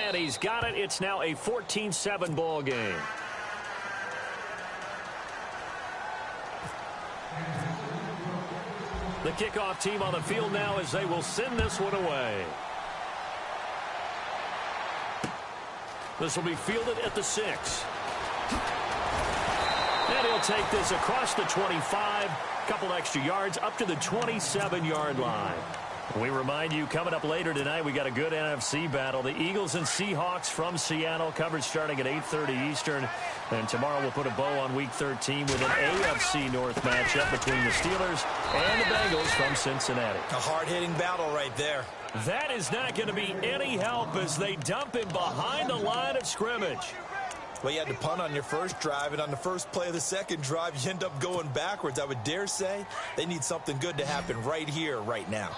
And he's got it. It's now a 14-7 ball game. The kickoff team on the field now as they will send this one away. This will be fielded at the 6. And he'll take this across the 25. Couple extra yards up to the 27-yard line. We remind you, coming up later tonight, we got a good NFC battle. The Eagles and Seahawks from Seattle, coverage starting at 8:30 Eastern. And tomorrow we'll put a bow on Week 13 with an AFC North matchup between the Steelers and the Bengals from Cincinnati. A hard-hitting battle right there. That is not going to be any help as they dump him behind the line of scrimmage. Well, you had to punt on your first drive, and on the first play of the second drive, you end up going backwards. I would dare say they need something good to happen right here, right now.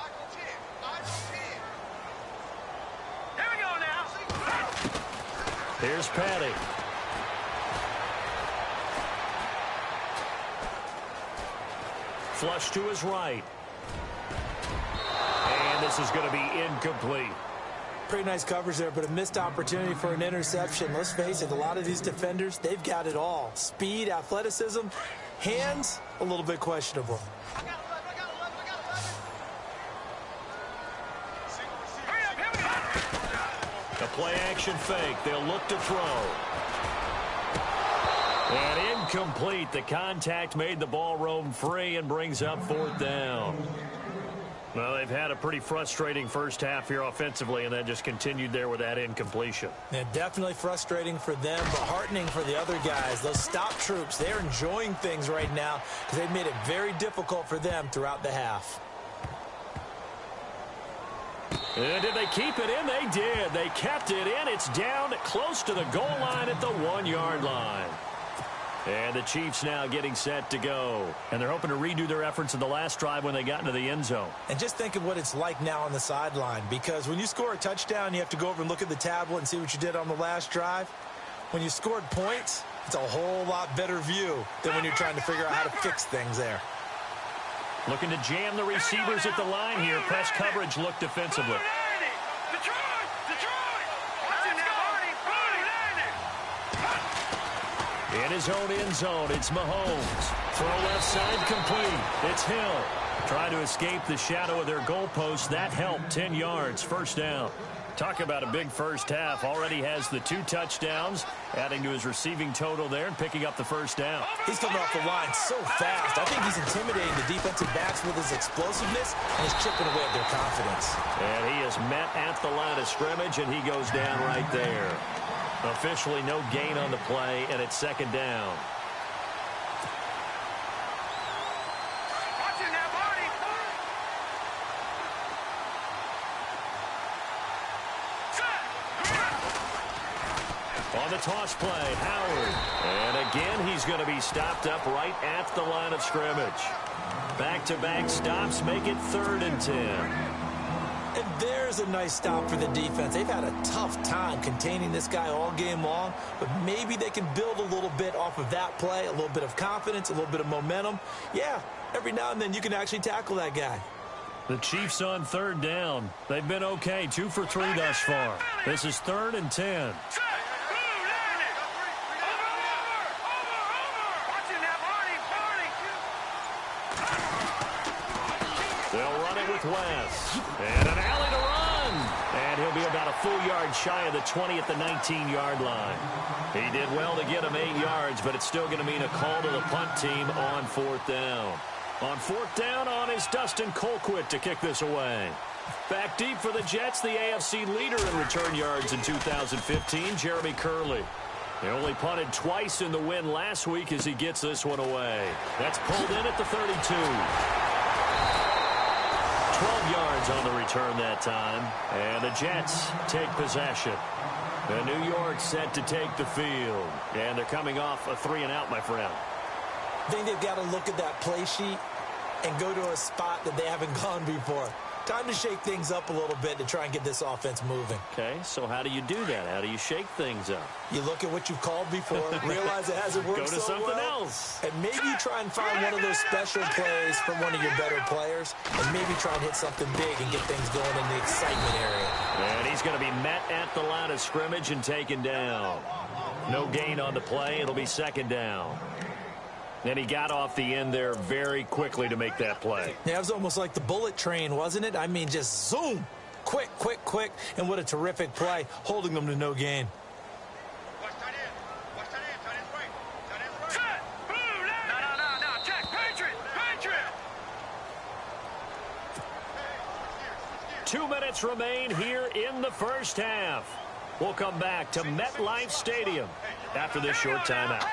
Here's Patty. Flush to his right. And this is going to be incomplete. Pretty nice coverage there, but a missed opportunity for an interception. Let's face it, a lot of these defenders, they've got it all. Speed, athleticism, hands, a little bit questionable. A play-action fake. They'll look to throw. And incomplete. The contact made the ball roam free and brings up 4th down. Well, they've had a pretty frustrating first half here offensively, and then just continued there with that incompletion. Yeah, definitely frustrating for them, but heartening for the other guys. Those stop troops, they're enjoying things right now because they've made it very difficult for them throughout the half. And did they keep it in? They did. They kept it in. It's down close to the goal line at the 1-yard line. And the Chiefs now getting set to go. And they're hoping to redo their efforts in the last drive when they got into the end zone. And just think of what it's like now on the sideline, because when you score a touchdown, you have to go over and look at the tablet and see what you did on the last drive. When you scored points, it's a whole lot better view than when you're trying to figure out how to fix things there. Looking to jam the receivers at the line here. Press coverage look defensively. In his own end zone, it's Mahomes. Throw left side complete. It's Hill. Trying to escape the shadow of their goalpost. That helped. 10 yards. First down. Talk about a big first half. Already has the 2 touchdowns, adding to his receiving total there and picking up the first down. He's coming off the line so fast. I think he's intimidating the defensive backs with his explosiveness, and he's chipping away at their confidence. And he is met at the line of scrimmage, and he goes down right there. Officially no gain on the play, and it's 2nd down. On the toss play, Howard. And again, he's going to be stopped up right at the line of scrimmage. Back-to-back stops make it 3rd and 10. And there's a nice stop for the defense. They've had a tough time containing this guy all game long, but maybe they can build a little bit off of that play, a little bit of confidence, a little bit of momentum. Yeah, every now and then you can actually tackle that guy. The Chiefs on 3rd down. They've been okay, 2 for 3 thus far. This is 3rd and 10. They'll run it with West. And an alley to run. And he'll be about a full yard shy of the 20 at the 19-yard line. He did well to get him 8 yards, but it's still going to mean a call to the punt team on 4th down. On 4th down is Dustin Colquitt to kick this away. Back deep for the Jets, the AFC leader in return yards in 2015, Jeremy Curley. They only punted twice in the win last week as he gets this one away. That's pulled in at the 32. 12 yards on the return that time. And the Jets take possession. And New York set to take the field. And they're coming off a 3-and-out, my friend. I think they've got to look at that play sheet and go to a spot that they haven't gone before. Time to shake things up a little bit to try and get this offense moving. Okay, so how do you do that? How do you shake things up? You look at what you've called before, realize it hasn't worked so well. Go to something else. And maybe you try and find one of those special plays from one of your better players, and maybe try and hit something big and get things going in the excitement area. And he's going to be met at the line of scrimmage and taken down. No gain on the play. It'll be second down. And he got off the end there very quickly to make that play. Yeah, it was almost like the bullet train, wasn't it? I mean, just zoom. Quick, quick, quick. And what a terrific play, holding them to no gain. Patriot. 2 minutes remain here in the first half. We'll come back to MetLife Stadium after this short timeout.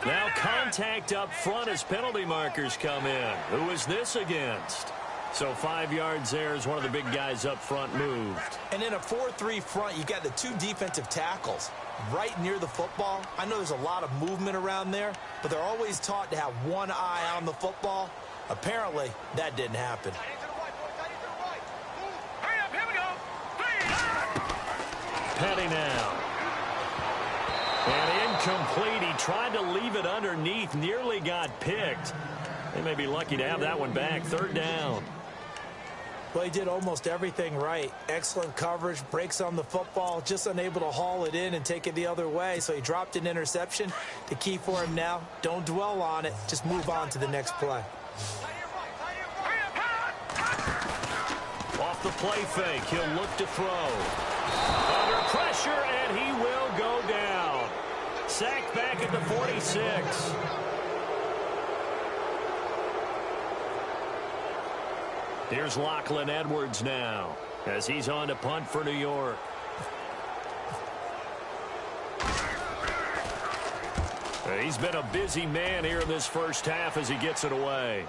Now contact up front as penalty markers come in. Who is this against? So 5 yards there as one of the big guys up front moved. And in a 4-3 front, you've got the 2 defensive tackles right near the football. I know there's a lot of movement around there, but they're always taught to have one eye on the football. Apparently, that didn't happen. Petty now. And incomplete. He tried to leave it underneath. Nearly got picked. They may be lucky to have that one back. Third down. Well, he did almost everything right. Excellent coverage, breaks on the football, just unable to haul it in and take it the other way. So he dropped an interception. The key for him now, don't dwell on it. Just move on to the next play. Off the play fake, he'll look to throw. Under pressure, and he will go down. Sacked back at the 46. Here's Lachlan Edwards now as he's on to punt for New York. He's been a busy man here in this first half as he gets it away.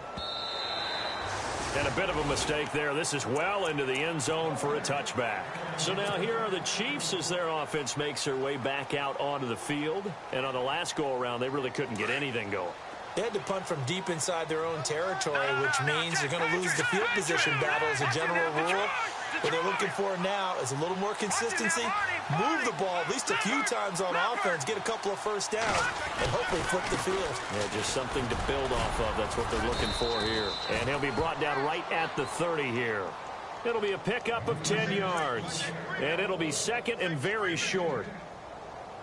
And a bit of a mistake there. This is well into the end zone for a touchback. So now here are the Chiefs as their offense makes their way back out onto the field. And on the last go-around, they really couldn't get anything going. They had to punt from deep inside their own territory, which means you're going to lose the field position battle as a general rule. What they're looking for now is a little more consistency, move the ball at least a few times on offense, get a couple of first downs, and hopefully flip the field. Yeah, just something to build off of. That's what they're looking for here. And he'll be brought down right at the 30 here. It'll be a pickup of 10 yards, and it'll be second and very short.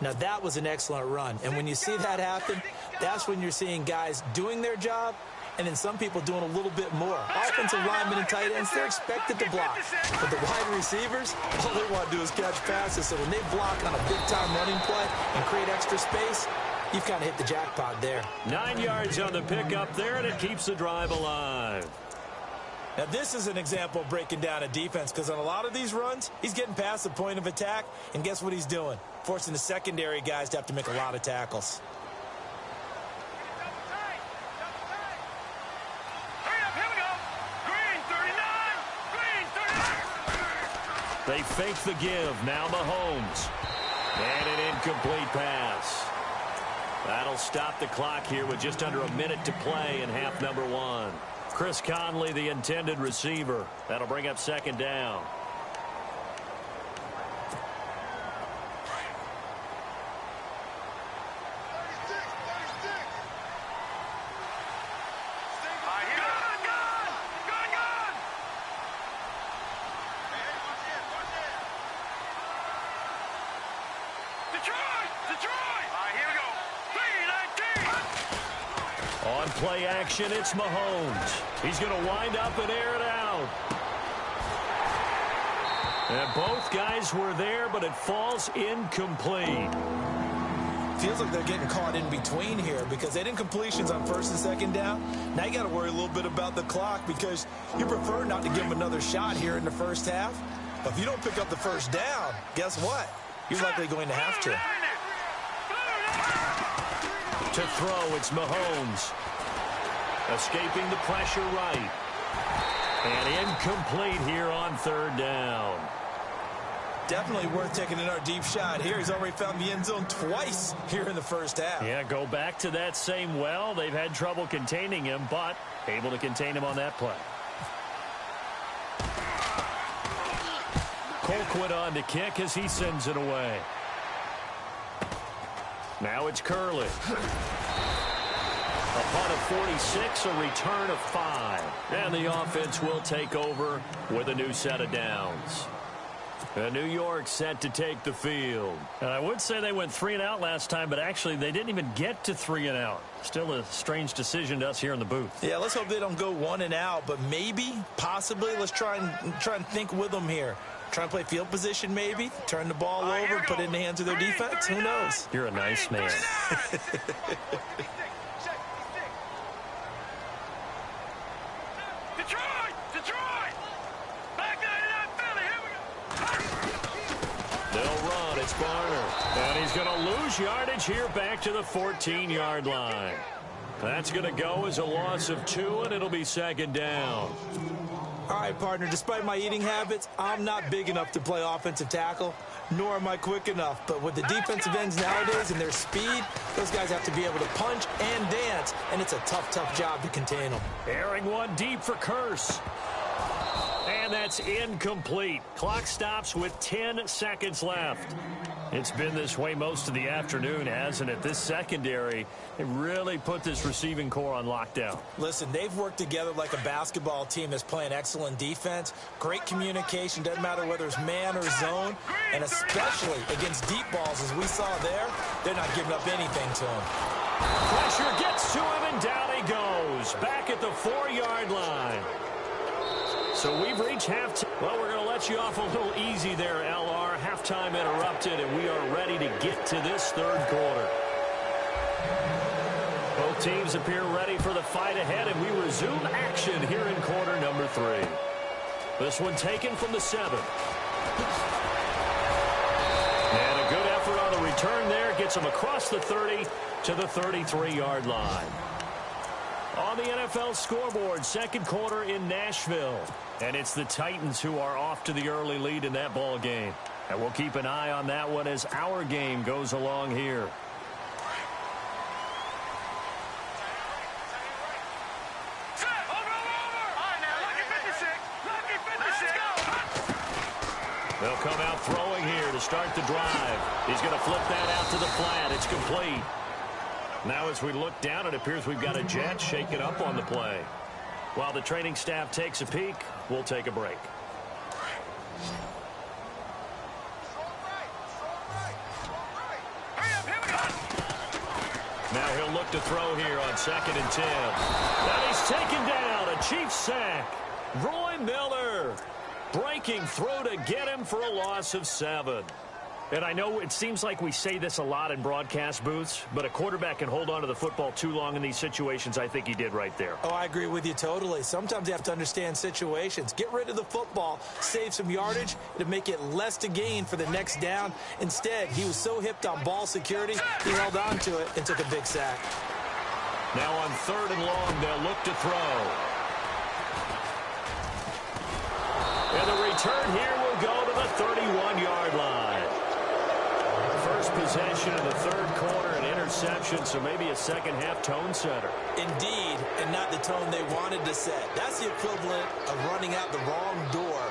Now, that was an excellent run. And when you see that happen, that's when you're seeing guys doing their job and then some people doing a little bit more. Offensive linemen and tight ends, they're expected to block. But the wide receivers, all they want to do is catch passes. So when they block on a big-time running play and create extra space, you've kind of hit the jackpot there. 9 yards on the pickup there, and it keeps the drive alive. Now, this is an example of breaking down a defense because on a lot of these runs, he's getting past the point of attack, and guess what he's doing? Forcing the secondary guys to have to make a lot of tackles. They fake the give. Now Mahomes. And an incomplete pass. That'll stop the clock here with just under a minute to play in half number 1. Chris Conley, the intended receiver. That'll bring up second down. On play action, it's Mahomes. He's going to wind up and air it out. And both guys were there, but it falls incomplete. Feels like they're getting caught in between here because they didn't completions on first and second down. Now you got to worry a little bit about the clock because you prefer not to give them another shot here in the first half. But if you don't pick up the first down, guess what? You're likely going to have to. To throw, it's Mahomes. Escaping the pressure right. And incomplete here on third down. Definitely worth taking another deep shot here. He's already found the end zone twice here in the first half. Yeah, go back to that same well. They've had trouble containing him, but able to contain him on that play. Colquitt on to kick as he sends it away. Now it's Curley. A punt of 46, a return of 5. And the offense will take over with a new set of downs. New York set to take the field. And I would say they went 3 and out last time, but actually they didn't even get to 3 and out. Still a strange decision to us here in the booth. Yeah, let's hope they don't go 1 and out, but maybe, possibly, let's try and think with them here. Try and play field position maybe, turn the ball over, put it in the hands of their defense. Who knows? You're a nice man. And he's going to lose yardage here back to the 14-yard line. That's going to go as a loss of 2, and it'll be second down. All right, partner, despite my eating habits, I'm not big enough to play offensive tackle, nor am I quick enough. But with the defensive ends nowadays and their speed, those guys have to be able to punch and dance, and it's a tough, tough job to contain them. Airing one deep for Curse. And that's incomplete. Clock stops with 10 seconds left. It's been this way most of the afternoon, hasn't it? This secondary, they really put this receiving core on lockdown. Listen, they've worked together like a basketball team that's playing excellent defense. Great communication, doesn't matter whether it's man or zone. And especially against deep balls, as we saw there, they're not giving up anything to him. Pressure gets to him, and down he goes. Back at the 4-yard line. So we've reached halftime. Well, we're going to let you off a little easy there, LR. Halftime interrupted, and we are ready to get to this third quarter. Both teams appear ready for the fight ahead, and we resume action here in quarter number 3. This one taken from the 7. And a good effort on the return there. Gets him across the 30 to the 33-yard line. On the NFL scoreboard, second quarter in Nashville. And it's the Titans who are off to the early lead in that ball game. And we'll keep an eye on that one as our game goes along here. They'll come out throwing here to start the drive. He's going to flip that out to the flat. It's complete. Now as we look down, it appears we've got a jet shaken up on the play. While the training staff takes a peek, we'll take a break. Now he'll look to throw here on 2nd and 10. And he's taken down. A Chiefs sack. Roy Miller breaking through to get him for a loss of 7. And I know it seems like we say this a lot in broadcast booths, but a quarterback can hold on to the football too long in these situations. I think he did right there. Oh, I agree with you totally. Sometimes you have to understand situations. Get rid of the football, save some yardage, to make it less to gain for the next down. Instead, he was so hipped on ball security, he held on to it and took a big sack. Now on 3rd and long, they'll look to throw. And the return here will go to the 31-yard line. First possession of the third quarter, an interception, so maybe a second-half tone setter. Indeed, and not the tone they wanted to set. That's the equivalent of running out the wrong door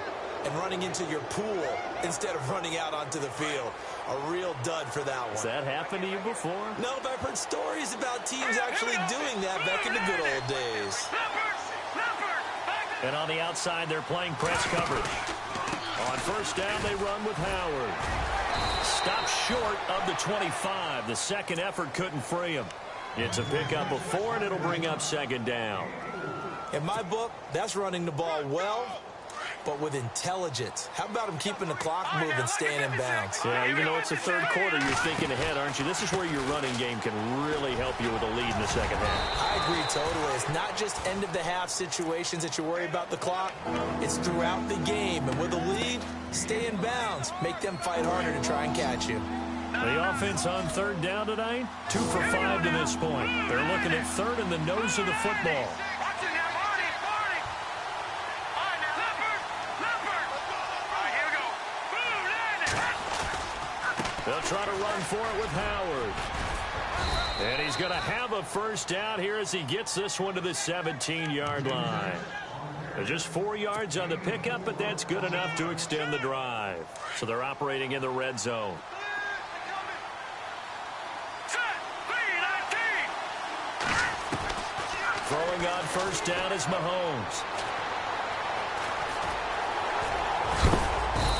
and running into your pool instead of running out onto the field. A real dud for that one. Has that happened to you before? No, but I've heard stories about teams actually doing that back in the good old days. And on the outside, they're playing press coverage. On first down, they run with Howard. Stopped short of the 25. The second effort couldn't free him. It's a pickup of 4, and it'll bring up second down. In my book, that's running the ball well, but with intelligence. How about him keeping the clock moving, staying in bounds? Yeah, even though it's the third quarter, you're thinking ahead, aren't you? This is where your running game can really help you with a lead in the second half. I agree totally. It's not just end-of-the-half situations that you worry about the clock. It's throughout the game. And with a lead, stay in bounds. Make them fight harder to try and catch you. The offense on 3rd down tonight, 2 for 5 to this point. They're looking at 3rd in the nose of the football. They'll try to run for it with Howard. And he's going to have a first down here as he gets this one to the 17-yard line. Just 4 yards on the pickup, but that's good enough to extend the drive. So they're operating in the red zone. Throwing on first down is Mahomes.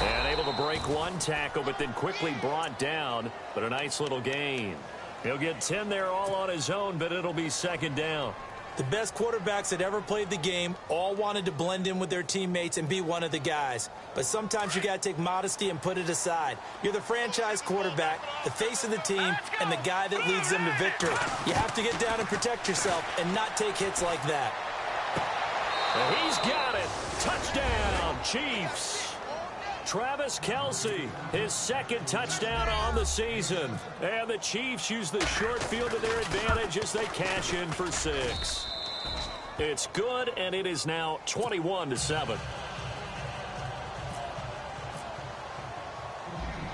And able to break one tackle, but then quickly brought down. But a nice little gain. He'll get 10 there all on his own, but it'll be second down. The best quarterbacks that ever played the game all wanted to blend in with their teammates and be one of the guys. But sometimes you got to take modesty and put it aside. You're the franchise quarterback, the face of the team, and the guy that leads them to victory. You have to get down and protect yourself and not take hits like that. And he's got it. Touchdown, Chiefs. Travis Kelce, his second touchdown on the season. And the Chiefs use the short field to their advantage as they cash in for 6. It's good, and it is now 21-7.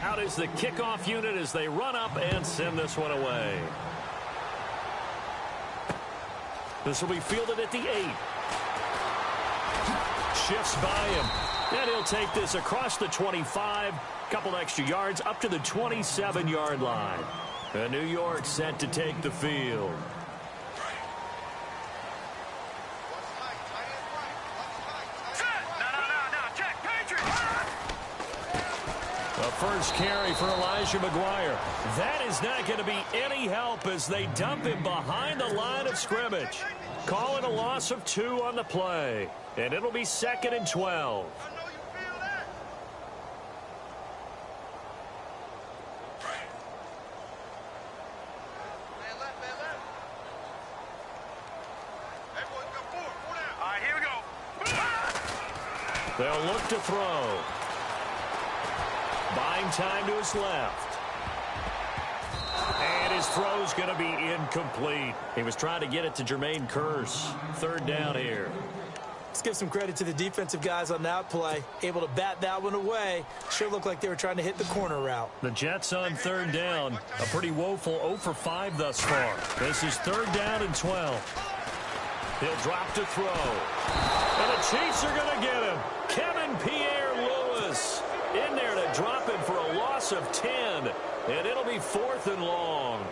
Out is the kickoff unit as they run up and send this one away. This will be fielded at the 8. Shifts by him. And he'll take this across the 25, couple extra yards up to the 27-yard line. And New York set to take the field. The first carry for Elijah McGuire. That is not going to be any help as they dump him behind the line of scrimmage. Calling a loss of 2 on the play. And it'll be 2nd and 12. They'll look to throw. Buying time to his left. And his throw's going to be incomplete. He was trying to get it to Jermaine Kearse. 3rd down here. Let's give some credit to the defensive guys on that play. Able to bat that one away. Sure looked like they were trying to hit the corner route. The Jets on 3rd down. A pretty woeful 0 for 5 thus far. This is 3rd down and 12. He'll drop to throw. And the Chiefs are going to get him. Kevin Pierre-Louis in there to drop him for a loss of 10. And it'll be 4th and long.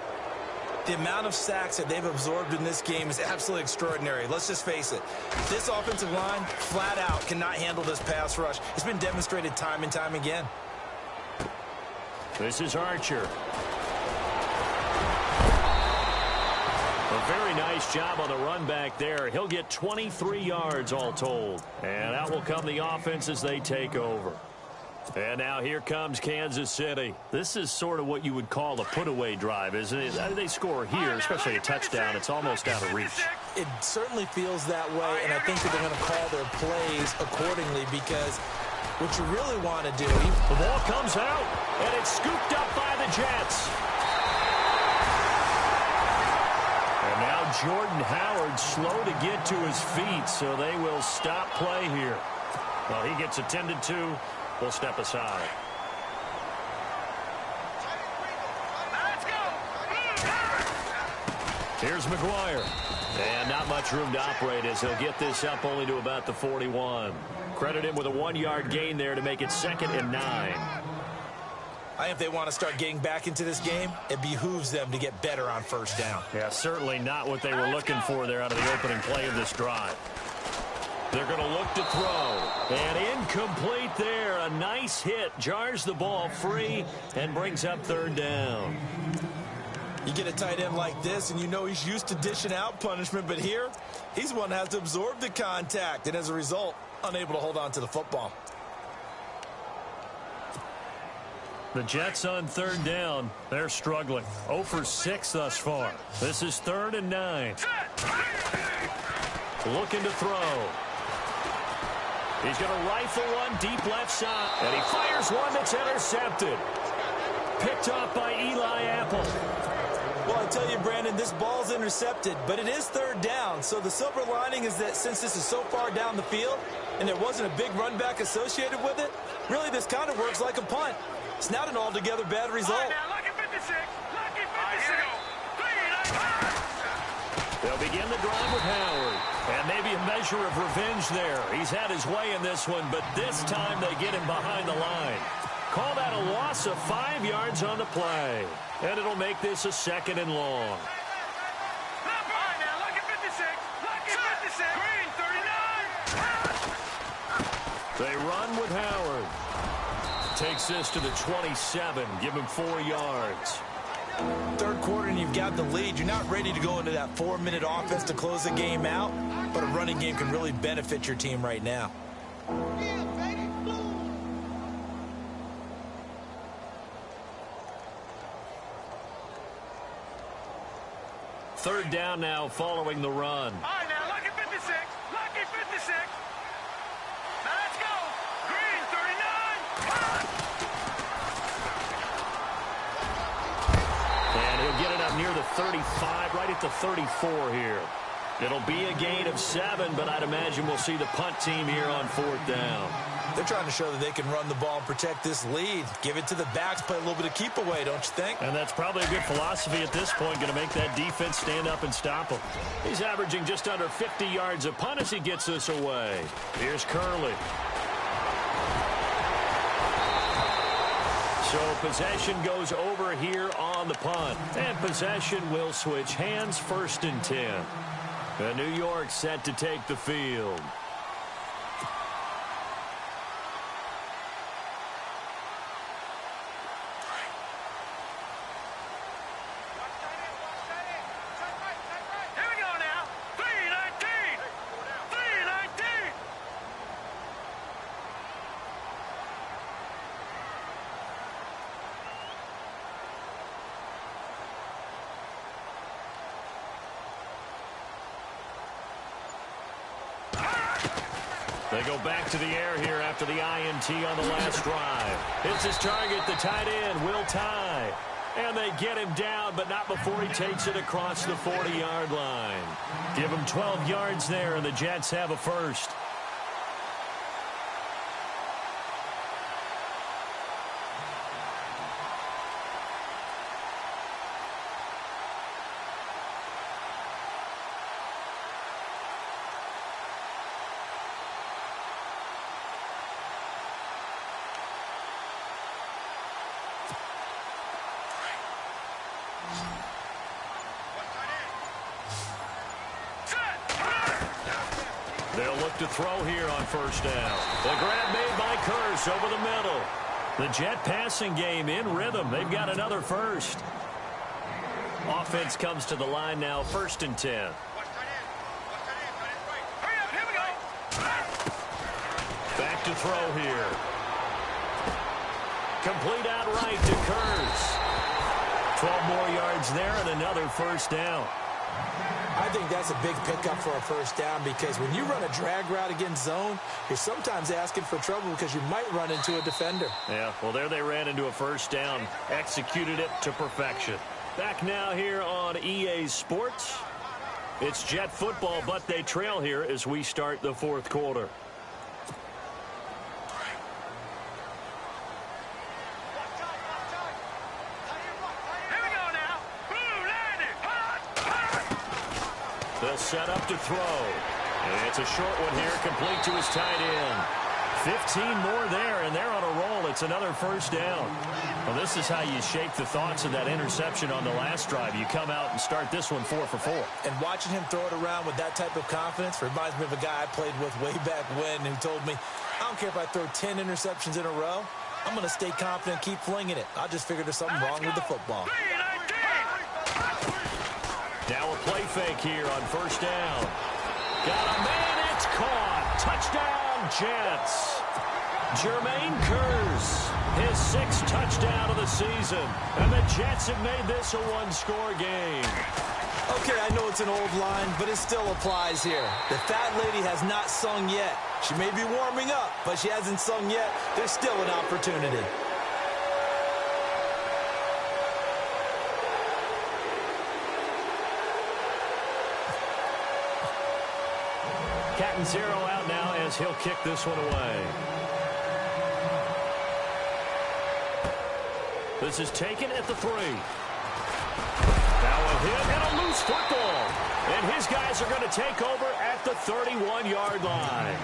The amount of sacks that they've absorbed in this game is absolutely extraordinary. Let's just face it. This offensive line, flat out, cannot handle this pass rush. It's been demonstrated time and time again. This is Archer. A very nice job on the run back there. He'll get 23 yards all told. And out will come the offense as they take over. And now here comes Kansas City. This is sort of what you would call a put-away drive, isn't it? They score here, especially a touchdown. It's almost out of reach. It certainly feels that way, and I think that they're going to call their plays accordingly because what you really want to do... The ball comes out, and it's scooped up by the Jets. And now Jordan Howard slow to get to his feet, so they will stop play here. Well, he gets attended to. We'll step aside. Here's McGuire. And not much room to operate as he'll get this up only to about the 41. Credit him with a 1-yard gain there to make it 2nd and 9. I think if they want to start getting back into this game, it behooves them to get better on first down. Yeah, certainly not what they were looking for there out of the opening play of this drive. They're going to look to throw. And incomplete there. A nice hit. Jars the ball free and brings up 3rd down. You get a tight end like this, and you know he's used to dishing out punishment. But here, he's one that has to absorb the contact. And as a result, unable to hold on to the football. The Jets on 3rd down. They're struggling. 0 for 6 thus far. This is 3rd and 9. Looking to throw. He's going to rifle one deep left side. And he fires one that's intercepted. Picked off by Eli Apple. Well, I tell you, Brandon, this ball's intercepted, but it is 3rd down. So the silver lining is that since this is so far down the field and there wasn't a big run back associated with it, really this kind of works like a punt. It's not an altogether bad result. They'll They'll begin the drive with Howard. And maybe a measure of revenge there. He's had his way in this one, but this time they get him behind the line. Call that a loss of 5 yards on the play. And it'll make this a 2nd and long. They run with Howard. Takes this to the 27. Give him 4 yards. Third quarter and you've got the lead. You're not ready to go into that 4-minute offense to close the game out, but a running game can really benefit your team right now. Third down now following the run. All right, now, lucky 56. Lucky 56. Now, let's go. Green, 39. And he'll get it up near the 35, right at the 34 here. It'll be a gain of 7, but I'd imagine we'll see the punt team here on 4th down. They're trying to show that they can run the ball and protect this lead. Give it to the backs, play a little bit of keep away, don't you think? And that's probably a good philosophy at this point, going to make that defense stand up and stop him. He's averaging just under 50 yards a punt as he gets this away. Here's Curley. So possession goes over here on the punt. And possession will switch hands, 1st and 10. And New York set to take the field. They go back to the air here after the INT on the last drive. Hits his target, the tight end, Will Tye. And they get him down, but not before he takes it across the 40-yard line. Give him 12 yards there, and the Jets have a first. They'll look to throw here on 1st down. The grab made by Kearse over the middle. The Jet passing game in rhythm. They've got another first. Offense comes to the line now, 1st and 10. Back to throw here. Complete outright to Kearse. 12 more yards there and another 1st down. I think that's a big pickup for a 1st down because when you run a drag route against zone, you're sometimes asking for trouble because you might run into a defender. Yeah, well, there they ran into a 1st down, executed it to perfection. Back now here on EA Sports. It's Jet football, but they trail here as we start the 4th quarter. They'll set up to throw. And it's a short one here, complete to his tight end. 15 more there, and they're on a roll. It's another 1st down. Well, this is how you shape the thoughts of that interception on the last drive. You come out and start this one 4 for 4. And watching him throw it around with that type of confidence reminds me of a guy I played with way back when who told me, I don't care if I throw 10 interceptions in a row. I'm going to stay confident, keep flinging it. I just figured there's something wrong with the football. Now a play fake here on 1st down. Got a man, it's caught. Touchdown, Jets. Jermaine Kearse, his 6th touchdown of the season. And the Jets have made this a one-score game. Okay, I know it's an old line, but it still applies here. The fat lady has not sung yet. She may be warming up, but she hasn't sung yet. There's still an opportunity. Catanzaro out now as he'll kick this one away. This is taken at the 3. Now a hit and a loose football. And his guys are going to take over at the 31-yard line.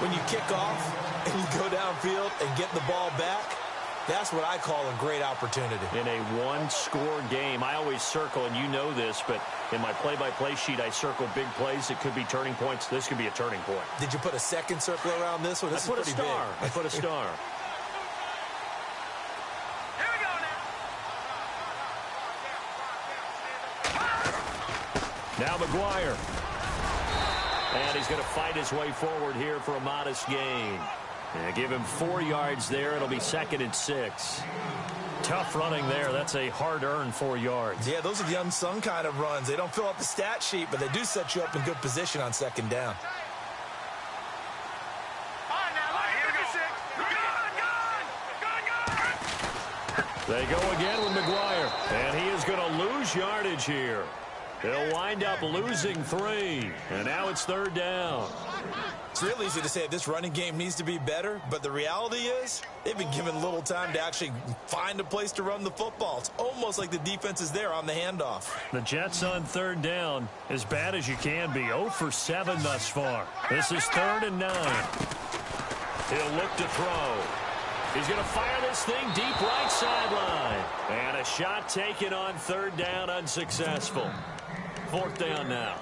When you kick off and you go downfield and get the ball back, that's what I call a great opportunity. In a one-score game, I always circle, and you know this, but in my play-by-play sheet, I circle big plays that could be turning points. This could be a turning point. Did you put a second circle around this one? This is pretty big. I put a star. Here we go now. Now McGuire. And he's going to fight his way forward here for a modest gain. And give him 4 yards there. It'll be 2nd and 6. Tough running there. That's a hard-earned 4 yards. Yeah, those are the unsung kind of runs. They don't fill out the stat sheet, but they do set you up in good position on 2nd down. They go again with McGuire. And he is going to lose yardage here. He'll wind up losing 3. And now it's 3rd down. It's real easy to say this running game needs to be better, but the reality is they've been given little time to actually find a place to run the football. It's almost like the defense is there on the handoff. The Jets on 3rd down, as bad as you can be. 0 for 7 thus far. This is 3rd and 9. He'll look to throw. He's going to fire this thing deep right sideline. And a shot taken on 3rd down, unsuccessful. 4th down now.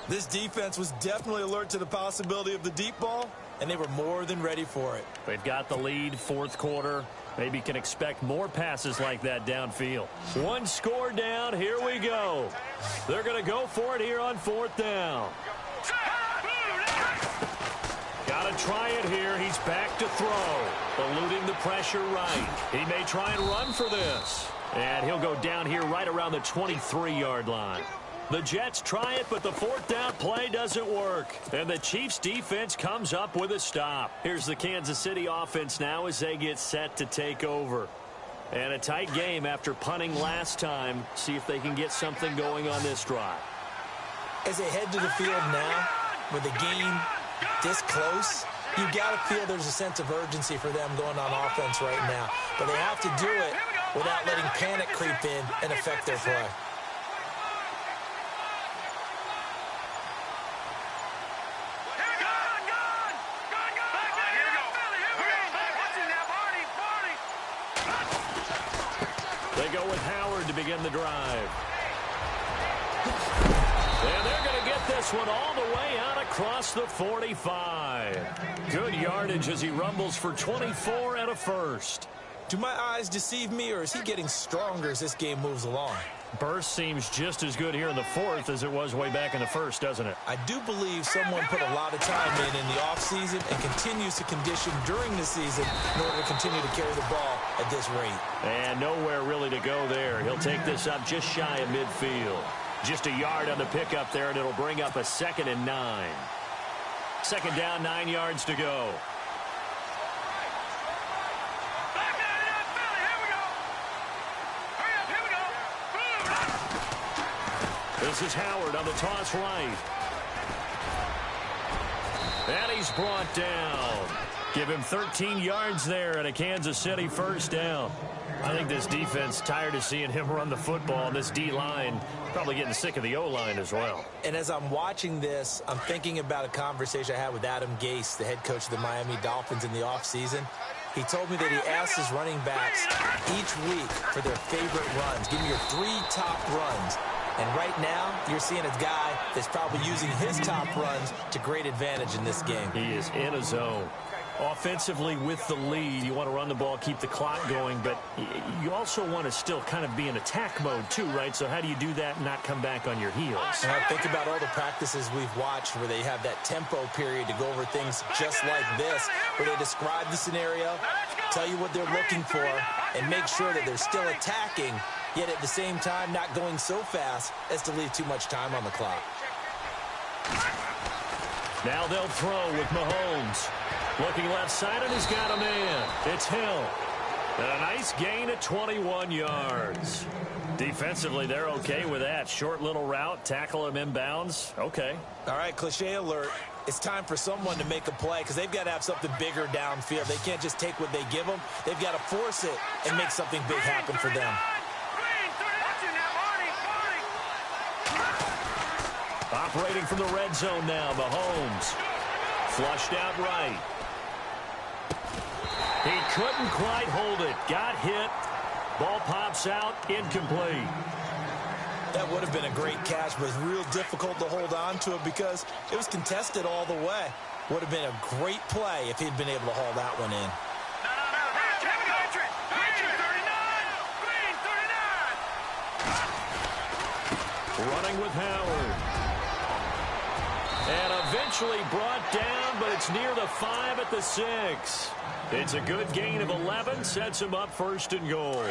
This defense was definitely alert to the possibility of the deep ball, and they were more than ready for it. They've got the lead, 4th quarter. Maybe can expect more passes like that downfield. 1 score down. Here we go. They're going to go for it here on 4th down. Got to try it here. He's back to throw. Eluding the pressure right. He may try and run for this. And he'll go down here right around the 23-yard line. The Jets try it, but the 4th down play doesn't work. And the Chiefs defense comes up with a stop. Here's the Kansas City offense now as they get set to take over. And a tight game after punting last time. See if they can get something going on this drive. As they head to the field now, with the game this close, you got to feel there's a sense of urgency for them going on offense right now. But they have to do it without letting panic creep in and affect their play. They go with Howard to begin the drive. And they're going to get this one all the way out across the 45. Good yardage as he rumbles for 24 and a first. Do my eyes deceive me, or is he getting stronger as this game moves along? Burst seems just as good here in the 4th as it was way back in the 1st, doesn't it? I do believe someone put a lot of time in the offseason and continues to condition during the season in order to continue to carry the ball at this rate. And nowhere really to go there. He'll take this up just shy of midfield. Just a yard on the pickup there, and it'll bring up a 2nd and 9. 2nd down, 9 yards to go. This is Howard on the toss right. And he's brought down. Give him 13 yards there at a Kansas City 1st down. I think this defense tired of seeing him run the football. This D-line probably getting sick of the O-line as well. And as I'm watching this, I'm thinking about a conversation I had with Adam Gase, the head coach of the Miami Dolphins in the offseason. He told me that he asked his running backs each week for their favorite runs. Give me your 3 top runs. And right now, you're seeing a guy that's probably using his top runs to great advantage in this game. He is in a zone. Offensively with the lead, you want to run the ball, keep the clock going, but you also want to still kind of be in attack mode too, right? So how do you do that and not come back on your heels? And I think about all the practices we've watched where they have that tempo period to go over things just like this, where they describe the scenario, tell you what they're looking for, and make sure that they're still attacking, yet at the same time not going so fast as to leave too much time on the clock. Now they'll throw with Mahomes. Looking left side, and he's got a man. It's Hill. And a nice gain at 21 yards. Defensively, they're okay with that. Short little route, tackle him inbounds. Okay. All right, cliche alert. It's time for someone to make a play because they've got to have something bigger downfield. They can't just take what they give them. They've got to force it and make something big happen for them. Operating from the red zone now, Mahomes. Flushed out right. He couldn't quite hold it. Got hit. Ball pops out. Incomplete. That would have been a great catch, but it's real difficult to hold on to it because it was contested all the way. Would have been a great play if he'd been able to haul that one in. Running with Howard. And eventually brought down, but it's near the 5 at the 6. It's a good gain of 11, sets him up 1st and goal.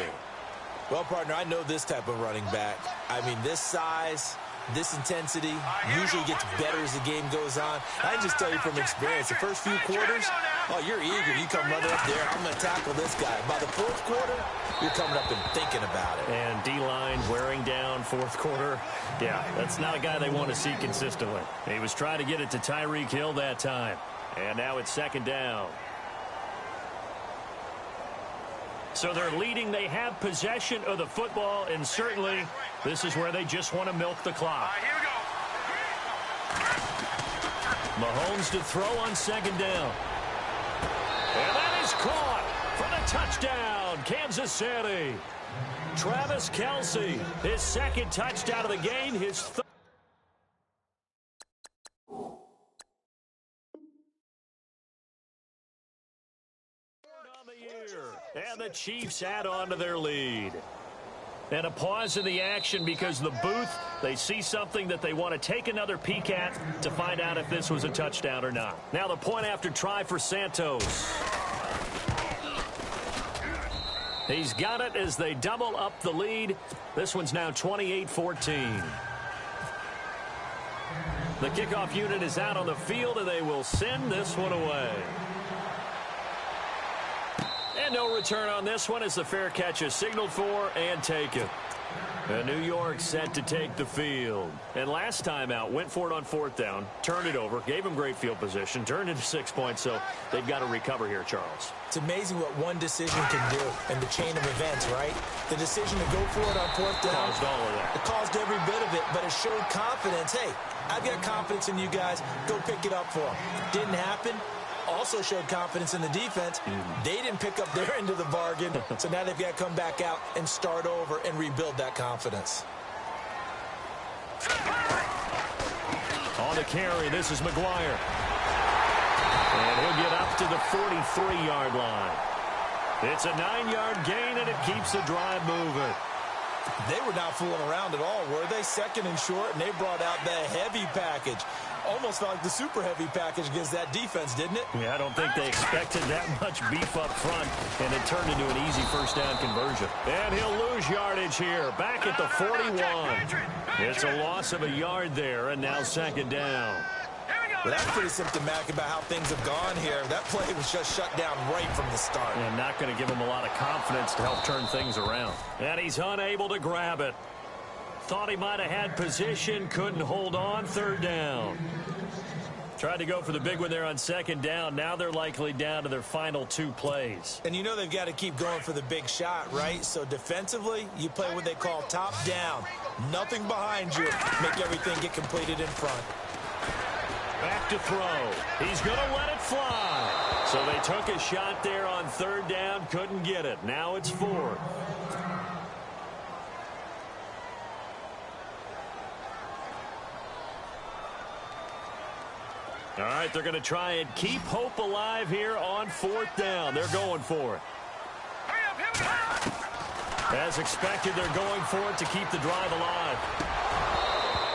Well, partner, I know this type of running back. I mean, this size, this intensity usually gets better as the game goes on. I can just tell you from experience, the first few quarters, oh, you're eager. You come running up there, I'm going to tackle this guy. By the 4th quarter, you're coming up and thinking about it. And D-line wearing down 4th quarter. Yeah, that's not a guy they want to see consistently. He was trying to get it to Tyreek Hill that time. And now it's 2nd down. So they're leading. They have possession of the football, and certainly this is where they just want to milk the clock. Here we go. Mahomes to throw on 2nd down. And that is caught for the touchdown, Kansas City. Travis Kelce, his 2nd touchdown of the game, his 3rd. And the Chiefs add on to their lead. And a pause in the action because the booth, they see something that they want to take another peek at to find out if this was a touchdown or not. Now the point after try for Santos. He's got it as they double up the lead. This one's now 28-14. The kickoff unit is out on the field, and they will send this one away. And no return on this one as the fair catch is signaled for and taken. And New York set to take the field. And last time out, went for it on 4th down, turned it over, gave them great field position, turned into 6 points, so they've got to recover here, Charles. It's amazing what one decision can do in the chain of events, right? The decision to go for it on 4th down. Caused all of that. It caused every bit of it, but it showed confidence. Hey, I've got confidence in you guys. Go pick it up for them. Didn't happen. Also showed confidence in the defense. They didn't pick up their end of the bargain, so now they've got to come back out and start over and rebuild that confidence. On the carry, this is McGuire. And he'll get up to the 43-yard line. It's a 9-yard gain, and it keeps the drive moving. They were not fooling around at all, were they? 2nd and short, and they brought out the heavy package. Almost felt like the super heavy package against that defense, didn't it? Yeah, I don't think they expected that much beef up front, and it turned into an easy 1st down conversion. And he'll lose yardage here, back at the 41. It's a loss of a yard there, and now 2nd down. Well, that's pretty symptomatic about how things have gone here. That play was just shut down right from the start. And not going to give him a lot of confidence to help turn things around. And he's unable to grab it. Thought he might have had position, couldn't hold on, 3rd down. Tried to go for the big one there on 2nd down. Now they're likely down to their final 2 plays. And you know they've got to keep going for the big shot, right? So defensively, you play what they call top down. Nothing behind you. Make everything get completed in front. Back to throw. He's going to let it fly. So they took a shot there on 3rd down, couldn't get it. Now it's 4th. All right, they're going to try and keep hope alive here on 4th down. They're going for it. As expected, they're going for it to keep the drive alive.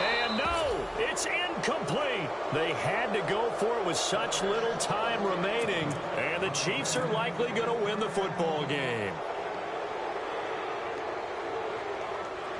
And no, it's incomplete. They had to go for it with such little time remaining, and the Chiefs are likely going to win the football game.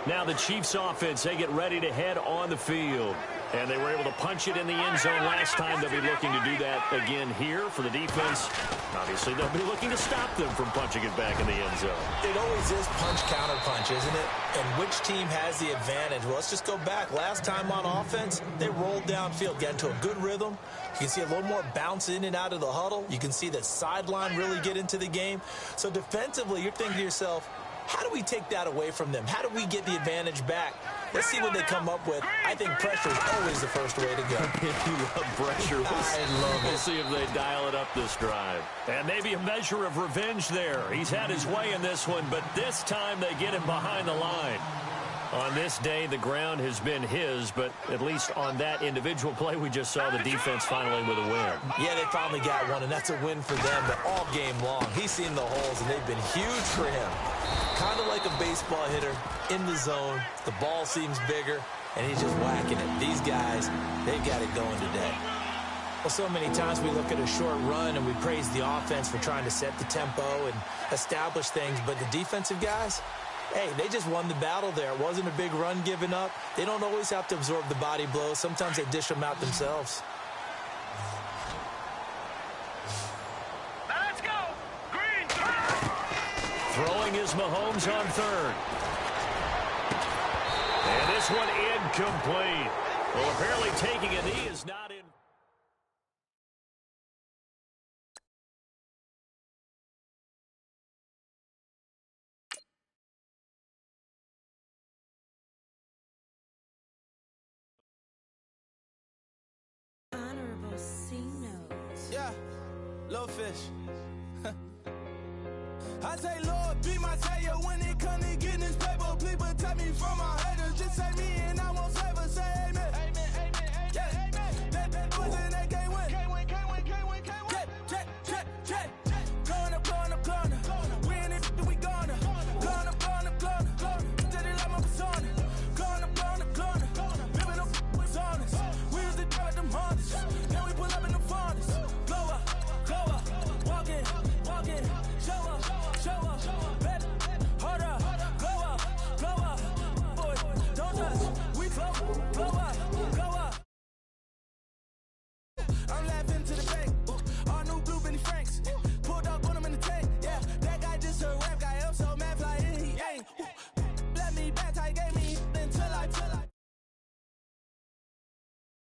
Now the Chiefs offense, they get ready to head on the field. And they were able to punch it in the end zone last time. They'll be looking to do that again here for the defense. Obviously, they'll be looking to stop them from punching it back in the end zone. It always is punch-counter-punch, isn't it? And which team has the advantage? Well, let's just go back. Last time on offense, they rolled downfield, got into a good rhythm. You can see a little more bounce in and out of the huddle. You can see the sideline really get into the game. So defensively, you're thinking to yourself, How do we take that away from them? How do we get the advantage back? Let's see what they come up with. I think pressure is always the first way to go. If you love pressure, we'll see if they dial it up this drive. And maybe a measure of revenge there. He's had his way in this one, but this time they get him behind the line. On this day, the ground has been his, but at least on that individual play, we just saw the defense finally with a win. Yeah, they finally got one, and that's a win for them, but all game long. He's seen the holes, and they've been huge for him. Kind of like a baseball hitter in the zone. The ball seems bigger, and he's just whacking it. These guys, they've got it going today. Well, so many times we look at a short run and we praise the offense for trying to set the tempo and establish things, but the defensive guys, hey, they just won the battle there. It wasn't a big run given up. They don't always have to absorb the body blows. Sometimes they dish them out themselves. Let's go. Green. Throwing is Mahomes on third. And this one incomplete. Well, apparently taking a knee is not in. Yeah, little fish. I say, Lord, be my savior when it comes to getting this paper. Please protect me from my haters. Just say me and I won't save us. Say amen. Amen, amen, amen. Yeah.